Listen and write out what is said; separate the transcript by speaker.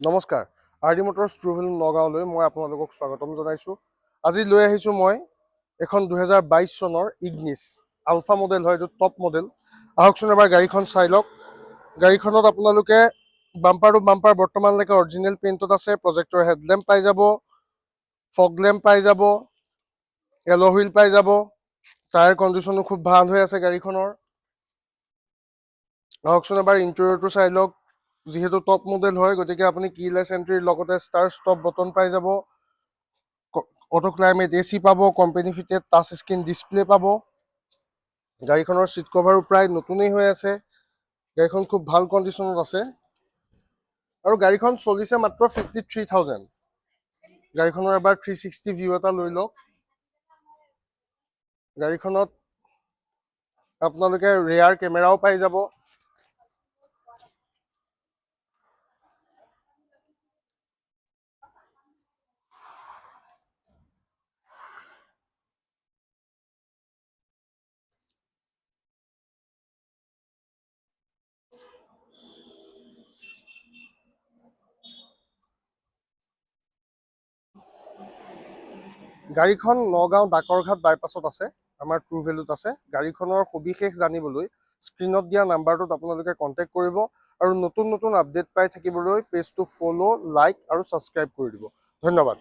Speaker 1: নমস্কাৰ RD Motors ট্ৰুভেল নগাঁৱলৈ মই আপোনালোকক স্বাগতম জনাইছোঁ। আজি লৈ আহিছোঁ মই এখন 2022 চনৰ ইগনিছ আলফা মডেল হয়, এইটো টপ মডেল। আহকচোন এবাৰ গাড়ীখন চাই লওক। গাড়ীখনত আপোনালোকে বাম্পাৰ টু বাম্পাৰ বৰ্তমানলৈকে অৰিজিনেল পেইণ্টত আছে। প্ৰজেক্টৰ হেডলেম্প পাই যাব, ফগ লেম্প পাই যাব, এল' হুইল পাই যাব। টায়াৰ কণ্ডিশ্যনো খুব ভাল হৈ আছে গাড়ীখনৰ। আহকচোন এবাৰ ইণ্টেৰিয়ৰটো চাই লওক। যিহেতু টপ মডেল হয়, গতিকে আপুনি কিলেছ এণ্ট্ৰিৰ লগতে ষ্টাৰ ষ্টপ বটন পাই যাব, অটো ক্লাইমেট AC পাব, company fitted touch screen display পাব। গাড়ীখনৰ ছিট কভাৰো প্ৰায় নতুনেই হৈ আছে। গাড়ীখন খুব ভাল কণ্ডিশ্যনত আছে আৰু গাড়ীখন চলিছে মাত্ৰ 53,000। গাড়ীখনৰ এবাৰ 360 ভিউ এটা লৈ লওক। গাড়ীখনত আপোনালোকে ৰেয়াৰ কেমেৰাও পাই যাব। গাড়ীখন নগাঁও ডাকৰঘাট বাইপাছত আছে, আমাৰ ট্ৰু ভেলুত আছে। গাড়ীখনৰ সবিশেষ জানিবলৈ স্ক্ৰীণত দিয়া নাম্বাৰটোত আপোনালোকে কণ্টেক্ট কৰিব আৰু নতুন নতুন আপডেট পাই থাকিবলৈ পেজটো ফ'ল', লাইক আৰু ছাবস্ক্ৰাইব কৰি দিব। ধন্যবাদ।